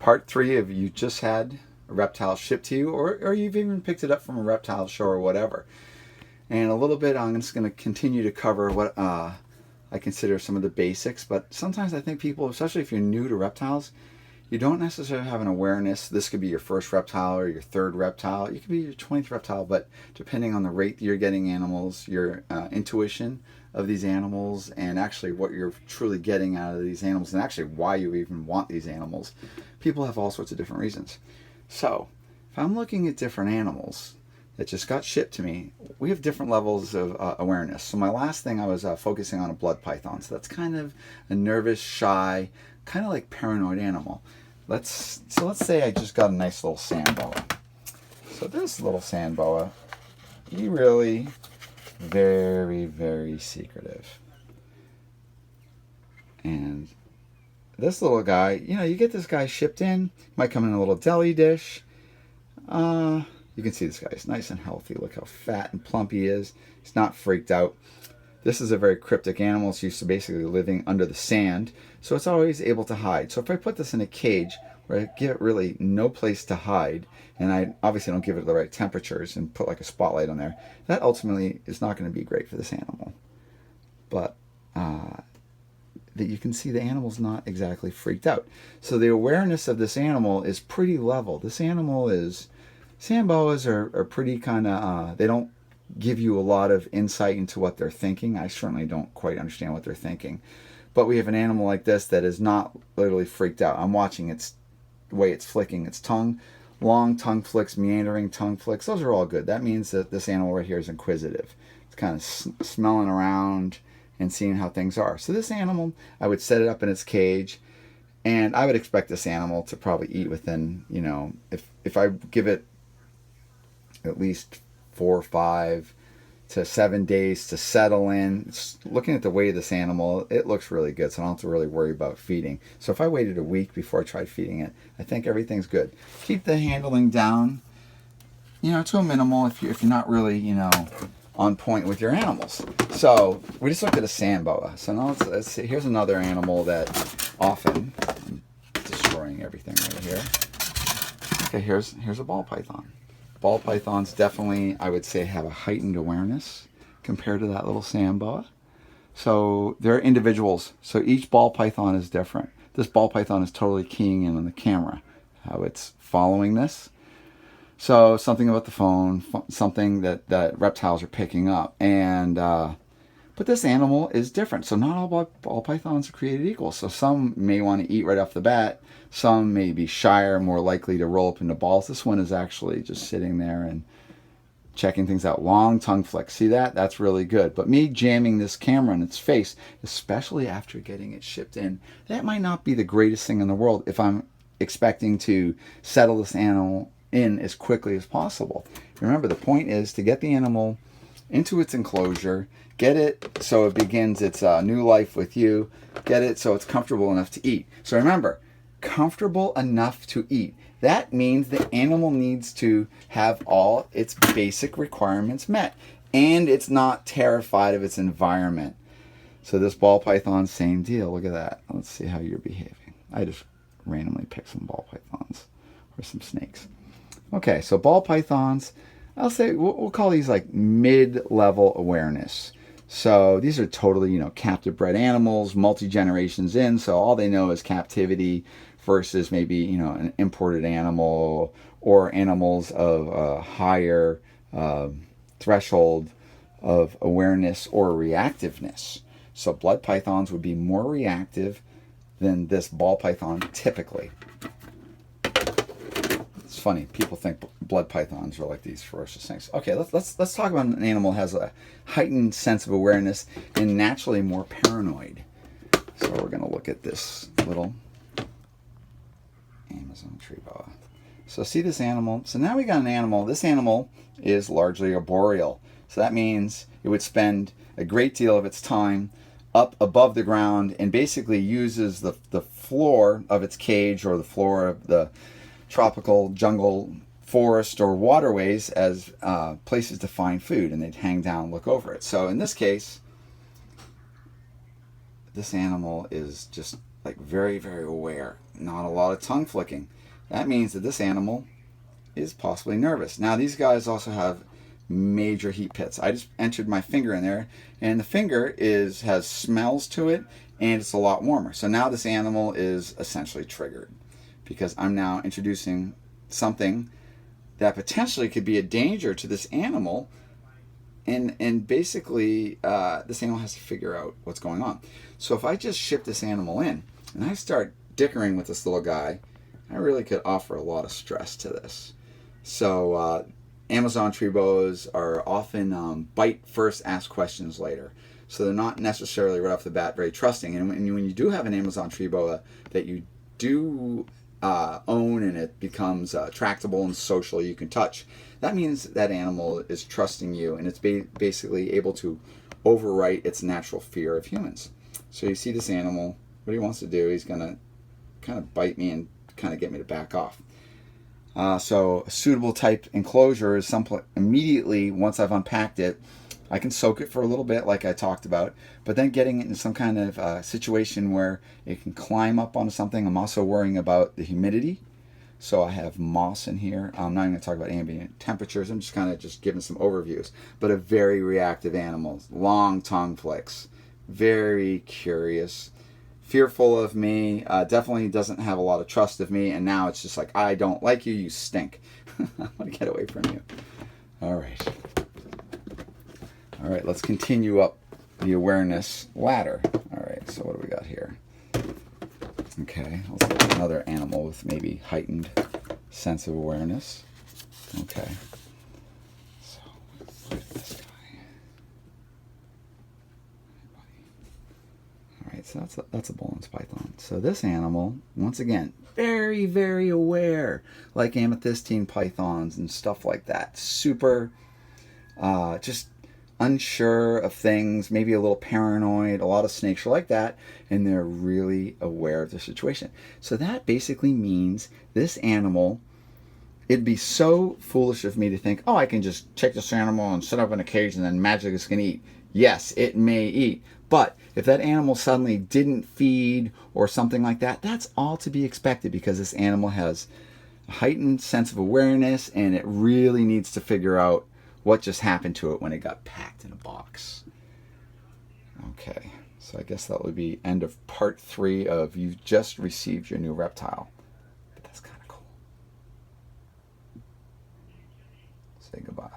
part 3 of you just had a reptile shipped to you, or you've even picked it up from a reptile show or whatever. And a little bit, I'm just going to continue to cover what I consider some of the basics. But sometimes I think people, especially if you're new to reptiles, you don't necessarily have an awareness. This could be your first reptile or your third reptile. You could be your 20th reptile, but depending on the rate that you're getting animals, your intuition of these animals, and actually what you're truly getting out of these animals, and actually why you even want these animals, people have all sorts of different reasons. So if I'm looking at different animals that just got shipped to me, we have different levels of awareness. So my last thing, I was focusing on a blood python. So that's kind of a nervous, shy, kind of like paranoid animal. Let's say I just got a nice little sand boa. So this little sand boa, he really very, very secretive. And this little guy, you get this guy shipped in, might come in a little deli dish. You can see this guy is nice and healthy. Look how fat and plump he is. He's not freaked out. This is a very cryptic animal. It's used to basically living under the sand, so it's always able to hide. So if I put this in a cage where I give it really no place to hide, and I obviously don't give it the right temperatures and put like a spotlight on there, that ultimately is not going to be great for this animal. But that you can see the animal's not exactly freaked out. So the awareness of this animal is pretty level. This animal is, sand boas are pretty kind of, they don't give you a lot of insight into what they're thinking. I certainly don't quite understand what they're thinking. But we have an animal like this that is not literally freaked out. I'm watching the way it's flicking its tongue. Long tongue flicks, meandering tongue flicks. Those are all good. That means that this animal right here is inquisitive. It's kind of smelling around and seeing how things are. So this animal, I would set it up in its cage, and I would expect this animal to probably eat within, if I give it at least 4 or 5 to 7 days to settle in. Looking at the weight of this animal, it looks really good, so I don't have to really worry about feeding. So if I waited a week before I tried feeding it, I think everything's good. Keep the handling down, to a minimal if you're not really, on point with your animals. So we just looked at a sand boa. So now let's see. Here's another animal that often, I'm destroying everything right here. Okay, here's a ball python. Ball pythons definitely, I would say, have a heightened awareness compared to that little sand boa. So they're individuals. So each ball python is different. This ball python is totally keying in on the camera, how it's following this. So something about the phone, something that reptiles are picking up. And but this animal is different. So not all ball pythons are created equal. So some may want to eat right off the bat. Some may be shyer, more likely to roll up into balls. This one is actually just sitting there and checking things out. Long tongue flick. See that? That's really good. But me jamming this camera in its face, especially after getting it shipped in, that might not be the greatest thing in the world if I'm expecting to settle this animal in as quickly as possible. Remember, the point is to get the animal into its enclosure, get it so it begins its new life with you, get it so it's comfortable enough to eat. So remember, comfortable enough to eat. That means the animal needs to have all its basic requirements met, and it's not terrified of its environment. So this ball python, same deal. Look at that. Let's see how you're behaving. I just randomly picked some ball pythons or some snakes. Okay, so ball pythons, I'll say we'll call these like mid-level awareness. So these are totally, captive bred animals, multi-generations in, so all they know is captivity versus maybe, an imported animal or animals of a higher threshold of awareness or reactiveness. So blood pythons would be more reactive than this ball python typically. It's funny, people think blood pythons are like these ferocious snakes. Okay, let's talk about an animal that has a heightened sense of awareness and naturally more paranoid. So we're going to look at this little Amazon tree boa. So see this animal? So now we got an animal. This animal is largely arboreal. So that means it would spend a great deal of its time up above the ground and basically uses the floor of its cage or the floor of the tropical jungle forest or waterways as places to find food, and they'd hang down and look over it. So in this case, this animal is just like very, very aware. Not a lot of tongue flicking. That means that this animal is possibly nervous. Now these guys also have major heat pits. I just entered my finger in there, and the finger has smells to it, and it's a lot warmer. So now this animal is essentially triggered because I'm now introducing something that potentially could be a danger to this animal, and basically this animal has to figure out what's going on. So if I just ship this animal in and I start dickering with this little guy, I really could offer a lot of stress to this. So Amazon tree boas are often bite first, ask questions later. So they're not necessarily right off the bat very trusting. And when you do have an Amazon tree boa that you do own, and it becomes tractable and social, you can touch, that means that animal is trusting you, and it's basically able to overwrite its natural fear of humans. So you see this animal, what he wants to do, he's going to kind of bite me and kind of get me to back off. So a suitable type enclosure is immediately, once I've unpacked it, I can soak it for a little bit like I talked about, but then getting it in some kind of situation where it can climb up onto something. I'm also worrying about the humidity. So I have moss in here. I'm not even going to talk about ambient temperatures. I'm just kind of just giving some overviews. But a very reactive animal, long tongue flicks, very curious, fearful of me, definitely doesn't have a lot of trust of me, and now it's just like, I don't like you, you stink. I want to get away from you. All right, let's continue up the awareness ladder. All right, so what do we got here? Okay, let's look at another animal with maybe heightened sense of awareness. Okay, so let's look at this guy. All right, so that's a Bolin's python. So this animal, once again, very, very aware, like amethystine pythons and stuff like that. Super, just unsure of things, maybe a little paranoid. A lot of snakes are like that, and they're really aware of the situation. So that basically means this animal, it'd be so foolish of me to think, oh, I can just take this animal and set up in a cage and then magically it's going to eat. Yes, it may eat. But if that animal suddenly didn't feed or something like that, that's all to be expected, because this animal has a heightened sense of awareness, and it really needs to figure out what just happened to it when it got packed in a box. Okay, so I guess that would be end of part 3 of You've Just Received Your New Reptile. But that's kind of cool. Say goodbye.